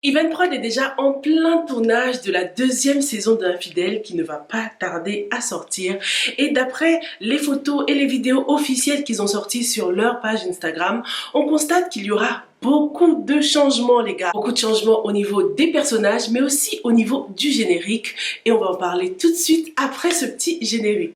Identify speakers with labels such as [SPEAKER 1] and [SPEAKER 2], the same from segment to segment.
[SPEAKER 1] Evenprod est déjà en plein tournage de la deuxième saison d'Infidèles qui ne va pas tarder à sortir. Et d'après les photos et les vidéos officielles qu'ils ont sorties sur leur page Instagram, on constate qu'il y aura beaucoup de changements les gars. Beaucoup de changements au niveau des personnages mais aussi au niveau du générique. Et on va en parler tout de suite après ce petit générique.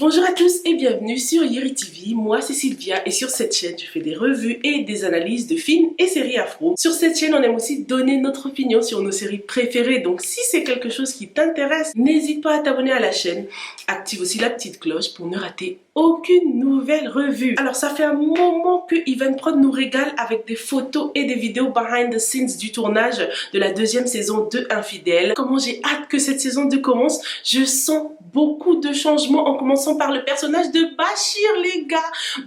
[SPEAKER 1] Bonjour à tous et bienvenue sur Yeri TV, moi c'est Sylvia et sur cette chaîne je fais des revues et des analyses de films et séries afro. Sur cette chaîne on aime aussi donner notre opinion sur nos séries préférées, donc si c'est quelque chose qui t'intéresse, n'hésite pas à t'abonner à la chaîne, active aussi la petite cloche pour ne rater aucune nouvelle revue. Alors ça fait un moment que Evenprod nous régale avec des photos et des vidéos behind the scenes du tournage de la deuxième saison de Infidèles. Comment j'ai hâte que cette saison 2 commence, je sens beaucoup de changements en commençant par le personnage de Bachir les gars.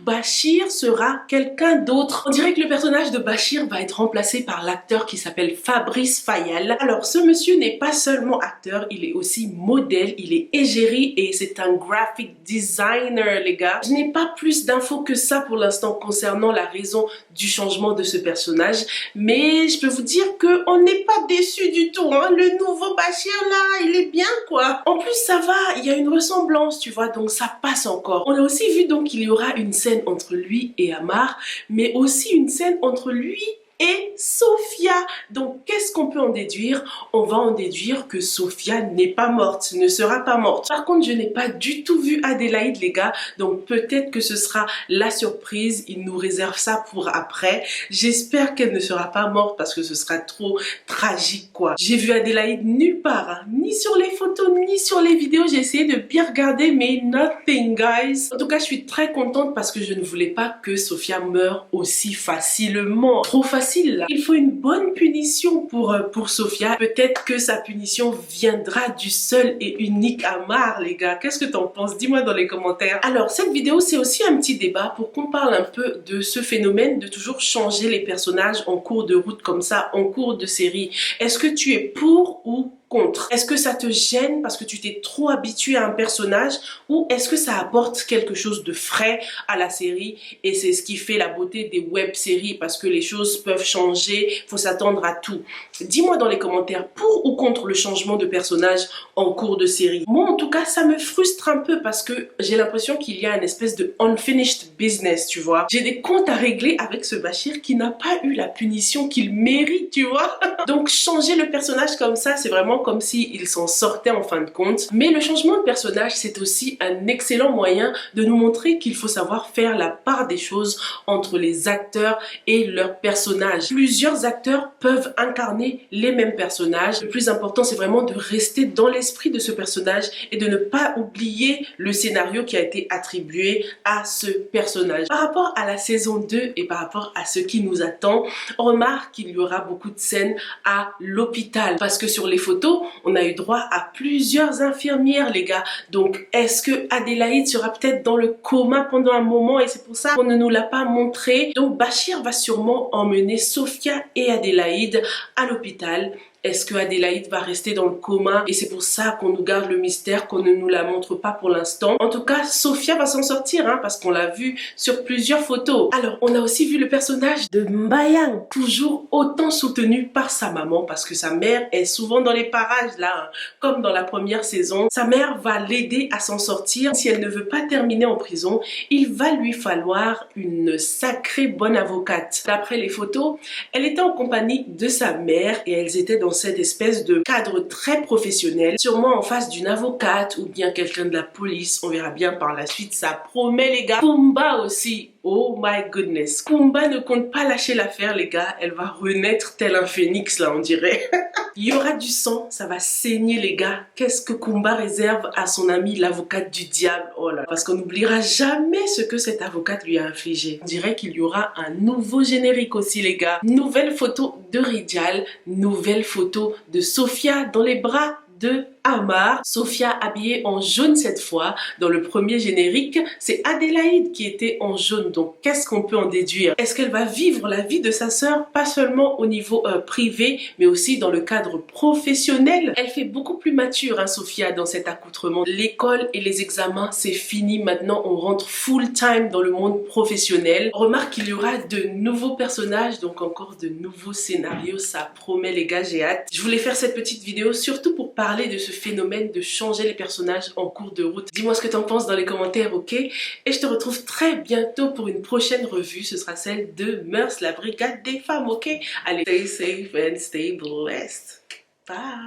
[SPEAKER 1] Bachir sera quelqu'un d'autre. On dirait que le personnage de Bachir va être remplacé par l'acteur qui s'appelle Fabrice Fayal. Alors ce monsieur n'est pas seulement acteur, il est aussi modèle, il est égérie et c'est un graphic designer les gars. Je n'ai pas plus d'infos que ça pour l'instant concernant la raison du changement de ce personnage, mais je peux vous dire que on n'est pas déçu du tout hein. Le nouveau Bachir là, il est bien quoi. En plus ça va, il y a une ressemblance tu vois, donc ça passe encore. On a aussi vu donc qu'il y aura une scène entre lui et Amar, mais aussi une scène entre lui et Sophia. Donc qu'est-ce qu'on peut en déduire? On va en déduire que Sophia n'est pas morte, ne sera pas morte. Par contre je n'ai pas du tout vu Adélaïde les gars, donc peut-être que ce sera la surprise, il nous réserve ça pour après. J'espère qu'elle ne sera pas morte parce que ce sera trop tragique quoi. J'ai vu Adélaïde nulle part, hein, ni sur les photos ni sur les vidéos, j'ai essayé de bien regarder mais nothing guys. En tout cas je suis très contente parce que je ne voulais pas que Sophia meure aussi facilement. Trop facile là. Il faut une bonne punition pour Sophia. Peut-être que sa punition viendra du seul et unique Amar les gars. Qu'est-ce que t'en penses? Dis-moi dans les commentaires. Alors cette vidéo c'est aussi un petit débat pour qu'on parle un peu de ce phénomène de toujours changer les personnages en cours de route comme ça, en cours de série. Est-ce que tu es pour ou contre? Est-ce que ça te gêne parce que tu t'es trop habitué à un personnage ou est-ce que ça apporte quelque chose de frais à la série et c'est ce qui fait la beauté des web-séries parce que les choses peuvent changer, faut s'attendre à tout. Dis-moi dans les commentaires pour ou contre le changement de personnage en cours de série. Moi en tout cas ça me frustre un peu parce que j'ai l'impression qu'il y a une espèce de unfinished business tu vois. J'ai des comptes à régler avec ce Bachir qui n'a pas eu la punition qu'il mérite tu vois. Donc changer le personnage comme ça c'est vraiment comme s'il s'en sortait en fin de compte. Mais le changement de personnage c'est aussi un excellent moyen de nous montrer qu'il faut savoir faire la part des choses entre les acteurs et leurs personnages. Plusieurs acteurs peuvent incarner les mêmes personnages. Le plus important c'est vraiment de rester dans l'esprit de ce personnage et de ne pas oublier le scénario qui a été attribué à ce personnage. Par rapport à la saison 2 et par rapport à ce qui nous attend, on remarque qu'il y aura beaucoup de scènes à l'hôpital parce que sur les photos on a eu droit à plusieurs infirmières les gars. Donc est-ce que Adélaïde sera peut-être dans le coma pendant un moment et c'est pour ça qu'on ne nous l'a pas montré. Donc Bachir va sûrement emmener Sophia et Adélaïde à l'hôpital. Est-ce que Adélaïde va rester dans le coma et c'est pour ça qu'on nous garde le mystère, qu'on ne nous la montre pas pour l'instant. En tout cas, Sophia va s'en sortir hein, parce qu'on l'a vu sur plusieurs photos. Alors, on a aussi vu le personnage de Mbayang, toujours autant soutenu par sa maman parce que sa mère est souvent dans les parages là, hein, comme dans la première saison. Sa mère va l'aider à s'en sortir. Si elle ne veut pas terminer en prison, il va lui falloir une sacrée bonne avocate. D'après les photos, elle était en compagnie de sa mère et elles étaient dans cette espèce de cadre très professionnel, sûrement en face d'une avocate ou bien quelqu'un de la police, on verra bien par la suite, ça promet les gars. Kumba aussi, oh my goodness, Kumba ne compte pas lâcher l'affaire les gars, elle va renaître tel un phénix là on dirait. Il y aura du sang, ça va saigner les gars. Qu'est-ce que Kumba réserve à son amie l'avocate du diable? Oh là, parce qu'on n'oubliera jamais ce que cette avocate lui a infligé. On dirait qu'il y aura un nouveau générique aussi les gars. Nouvelle photo de Rijal, nouvelle photo de Sophia dans les bras de Amar. Sophia habillée en jaune cette fois. Dans le premier générique, c'est Adélaïde qui était en jaune. Donc qu'est-ce qu'on peut en déduire? Est-ce qu'elle va vivre la vie de sa sœur, pas seulement au niveau privé, mais aussi dans le cadre professionnel? Elle fait beaucoup plus mature, hein, Sophia, dans cet accoutrement. L'école et les examens, c'est fini. Maintenant, on rentre full time dans le monde professionnel. Remarque qu'il y aura de nouveaux personnages, donc encore de nouveaux scénarios. Ça promet les gars, j'ai hâte. Je voulais faire cette petite vidéo surtout pour parler de ce phénomène de changer les personnages en cours de route. Dis-moi ce que t'en penses dans les commentaires, ok? Et je te retrouve très bientôt pour une prochaine revue. Ce sera celle de Mœurs, la brigade des femmes, ok? Allez, stay safe and stay blessed. Bye!